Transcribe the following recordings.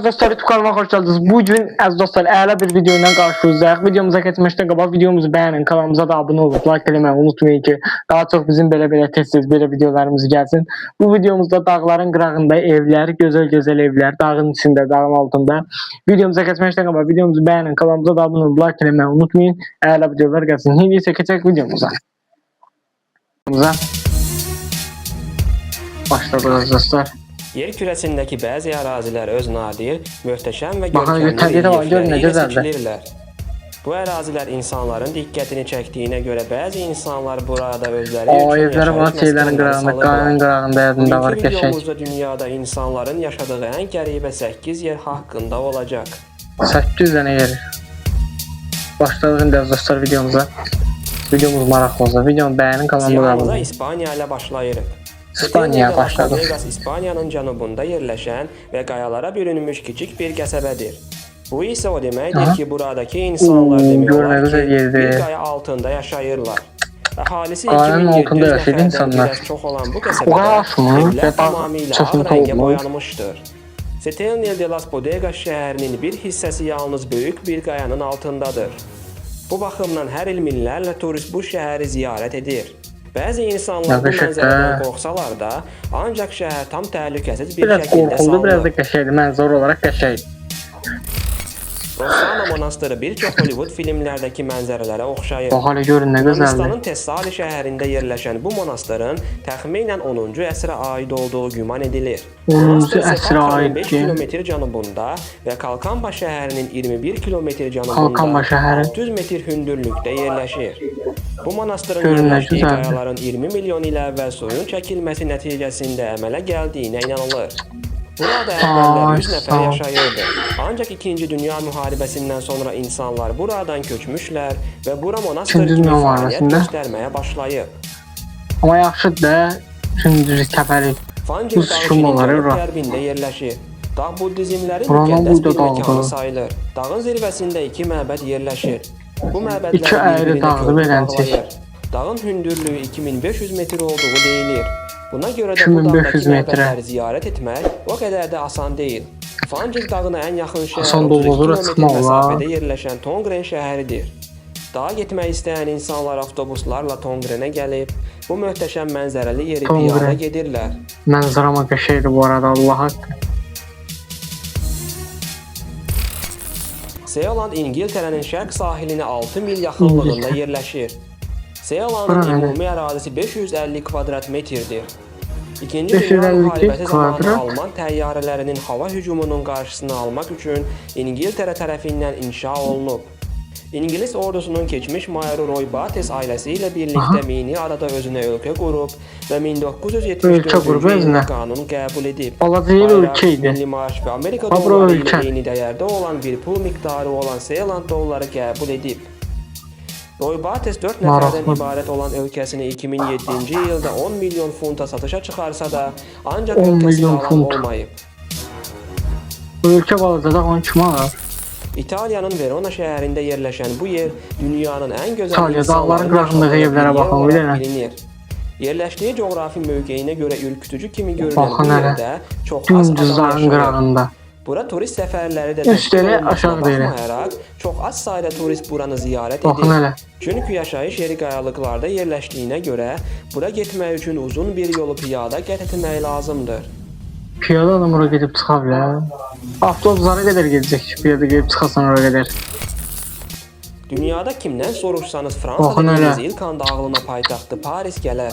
Dostlar, YouTube kanalıma hoş geldiniz. Bugün əziz dostlar, əla bir video ilə qarşınızdayıq. Videomuza keçməzdən qabaq videomuzu bəyənin, kanalımıza da abunə olub, like eləməyi unutmayın ki, daha çox bizim belə tez-tez belə videolarımız gəlsin. Bu videomuzda dağların qırağında evlər, gözəl evlər, dağın içində, dağın altında. Videomuza keçməzdən qabaq videomuzu bəyənin, kanalımıza da abunə olub, like eləməyi unutmayın. Əla videolar gəlsin. İndi isə keçək videomuza. Başladıq dostlar. Yer kürəsindəki bəzi ərazilər öz nadir, möhtəşəm və görkəmli relyefləri ilə seçilirlər. Bu ərazilər insanların diqqətini çəkdiyinə görə bəzi insanlar burada özləri üçün yaşayış məskunlarını salırlar. Bugünkü videomuzda dünyada insanların yaşadığı ən qəribə 8 yer haqqında olacaq. 8 dənə yer. Başladıq indi dostlar videomuza. Videomuz maraqlı olacaq. Videonu bəyənin, kanalımıza abunə olun. İspaniya ilə başlayırıq. İspaniya başladı. İspaniyanın cənubunda yerləşən və qayalara bürünmüş kiçik bir qəsəbədir. Bu isə o deməkdir ki, buradakı insanlar demək olar ki, bir qaya altında yaşayırlar. Əhalisi 2700 nəfərdən biraz çox olan bu qəsəbədə evlər tamamilə ağ rəngə boyanmışdır. Setenil de las Bodegas şəhərinin bir hissəsi yalnız böyük bir qayanın altındadır. Bu baxımdan hər il minlərlə turist bu şəhəri ziyarət edir. Bəzi insanlar bu mənzərədən qorxsalar da, ancaq şəhər tam təhlükəsiz bir şəkildə salınır. Biraz da qəşəngdir, mənzərə olaraq qəşəng. Rossana monastırı bir çox Hollywood filmlərdəki mənzərələrə oxşayır. Bax, görün nə gözəldir. Yunanistanın Tessali şəhərində yerləşən bu monastırın təxminən 10-cu əsrə aid olduğu güman edilir. 10-cu əsrə aid 5 kilometr cənubunda və Kalkamba şəhərinin 21 kilometr cənubunda 600 metr hündürlükdə yerləşir. Bu monastırın yerləşdiyi qayaların 20 milyon il əvvəl suyun çəkilməsi nəticəsində əmələ gəldiyinə inanılır. Burada əvvəllər 100 nəfər yaşayırdı. Ancaq 2-ci Dünya müharibəsindən sonra insanlar buradan köçmüşlər və bura monastır kimi fəaliyyət göstərməyə başlayıb. Amma yaxşıdır da, çünki təpəlik. Fangir dağı qərbində yerləşir. Dağ buddizmlərin müqəddəs bir məkanı sayılır. Dağın zirvəsində 2 məbəd yerləşir. Bu məbədlər bir-birinə köprü bağlayır. Dağın hündürlüyü 2500 metr olduğu deyilir. Buna görə də bu dağdakı məbədləri ziyarət etmək o qədər də asan deyil. Fangir dağına ən yaxın şəhər 32 kilometr məsafədə yerləşən Tongren şəhəridir. Dağa getmək istəyən insanlar avtobuslarla Tongrenə gəlib, bu möhtəşəm mənzərəli yeri piyada gedirlər. Mənzərəmə qəşəngdir bu arada, Allah haqqı. Sealand İngiltərənin şərq sahilinə 6 mil yaxınlığında yerləşir. Sealandın ümumi ərazisi 550 kvadrat metrdir. İkinci Dünya müharibəsi zamanı Alman təyyarələrinin hava hücumunun qarşısını almaq üçün İngiltərə tərəfindən inşa olunub. İngilis ordusunun keçmiş mayoru Roy Bates ailəsi ilə birlikdə Mini adada özünə ölkə qurub və 1974-cü ildə qanun qəbul edib. Bayraq, milli maaş və Amerika dolları ilə eyni dəyərdə olan bir pul miqdarı olan Sealand dolları qəbul edib. Roy Bates 4 nəfərdən ibarət olan ölkəsini 2007-ci ildə 10 milyon funta satışa çıxarsa da, ancaq ölkəsi sağlam olmayıb. Ölkə balacada 10 kimi alır. İtaliyanın Verona şəhərində yerləşən bu yer dünyanın ən gözəl insanların yaşadığı evlərə bilinir. Yerləşdiyi coğrafi mövqeyinə görə ürkütücü kimi görünən bu yerdə çox az adam yaşayır. Bura turist səfərləri də təşkil olmasına baxmayaraq, çox az sayda turist buranı ziyarət edir. Çünki yaşayış yeri qayalıqlarda yerləşdiyinə görə, bura getmək üçün uzun bir yolu piyada qət etmək lazımdır. Piyada adam oraya gedib çıxa bilər. Avtobuslara qədər gedəcək ki, piyada gedib çıxasan oraya qədər. Dünyada kimdən soruşsanız Fransa dediyiniz ilk anda ağlına paytaxtı Paris gələr.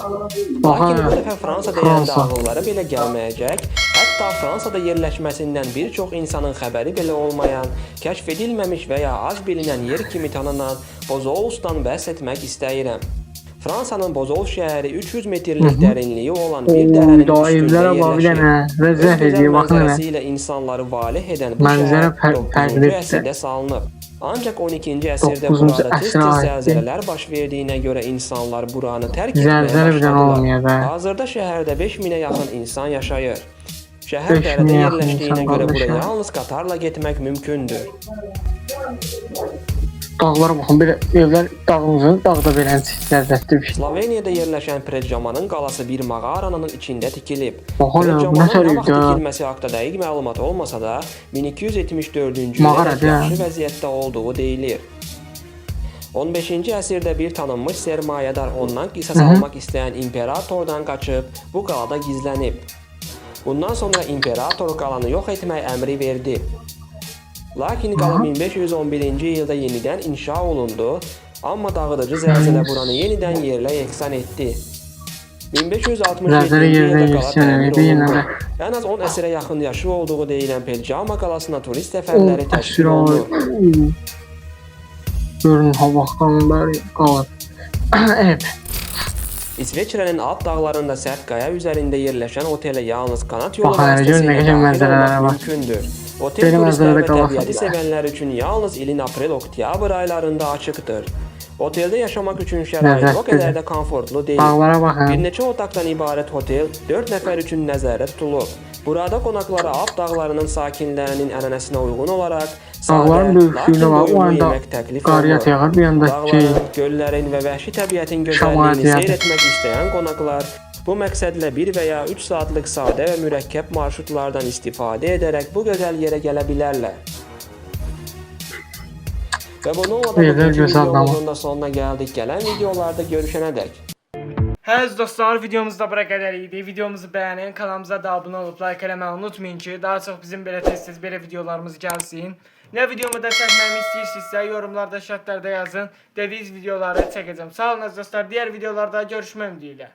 Lakin bu dəfə Fransa deyəndə ağıllara belə gəlməyəcək, hətta Fransada yerləşməsindən bir çox insanın xəbəri belə olmayan, kəşf edilməmiş və ya az bilinən yer kimi tanınan Bozoulusdan bəhs etmək istəyirəm. Fransanın Bozol şəhəri 300 metrlik dərinliyi olan bir dərənin üstündə yerləşir. Öz gözəl mənzərəsi ilə insanları valeh edən bu şəhər 9-cu əsrdə salınıb. Ancaq 12-ci əsrdə burada tez-tez zəlzələlər baş verdiyinə görə insanlar buranı tərk etməyə başladılar. Hazırda şəhərdə 5000-ə yaxın insan yaşayır. Şəhər dərədə yerləşdiyinə görə buraya yalnız qatarla getmək mümkündür. Dağlara baxın, belə evlər dağınızın dağda beləncə ləzzətli bir şey. Sloveniyada yerləşən Predjamanın qalası bir mağaranın içində tikilib. Baxın ya, bu nə Predjamanın nə tərəfdə? vaxt tikilməsi haqqında dəqiq məlumat olmasa da, 1274-cü Mağara ildə da. yaxşı vəziyyətdə olduğu deyilir. 15-ci əsrdə bir tanınmış sərmayədar ondan qisas almaq istəyən imperatordan qaçıb bu qalada gizlənib. Bundan sonra imperator qalanı yox etmək əmri verdi. Lakin qala 1511-ci ildə yenidən inşa olundu, amma dağıdıcı zəlzələ buranı yenidən yerlə yeksan etdi. 1567-ci ildə qala təmir olundu. Ən az 10 əsrə yaxın yaşı olduğu deyilən Pedjama qalasına turist səfərləri təşkil olunur. Görün, havaqdan bəri qalır. Evet. İsveçrənin Alp dağlarında sərt qaya üzərində yerləşən otelə yalnız kanat yolu Baxın, görün, nə vasitəsilə gözəl daxil mənzərələr olmaq var. mümkündür. Otel Belə turistlər mənzərədə və qalasın təbiəti ya. sevənlər üçün yalnız ilin aprel-oktyabr aylarında açıqdır. Oteldə yaşamaq üçün şərait o qədər də komfortlu deyil. Dağlara baxın. Bir neçə otaqdan ibarət otel 4 nəfər üçün nəzərdə tutulub. Burada qonaqlara Alp dağlarının sakinlərinin ənənəsinə uyğun olaraq Dağların böyüklüyünə lakin bax, o doyumlu anda yemək təklif qar olunur. yağır, bir yanda Dağların, göllərin və vəhşi təbiətin Şəmaiyyət gözəlliyini yağır. seyr etmək istəyən qonaqlar bu məqsədlə 1 və ya 3 saatlıq sadə və mürəkkəb marşrutlardan istifadə edərək bu gözəl yerə gələ bilərlər. Və bunu olmadan Evlər bugünkü gözəl ama. videomuzun da sonuna gəldik. Gələn videolarda görüşənədək. Əziz dostlar, videomuz da bura qədər idi. Videomuzu bəyənin, kanalımıza da abunə olub like eləməyi unutmayın ki, daha çox bizim belə tez-tez belə videolarımız gəlsin. Nə videomu da çəkməyimi istəyirsinizsə, yorumlarda, şərtlərdə yazın. Dediğiniz videoları çəkəcəm. Sağ olun əziz dostlar, digər videolarda görüşmək ümidiyle.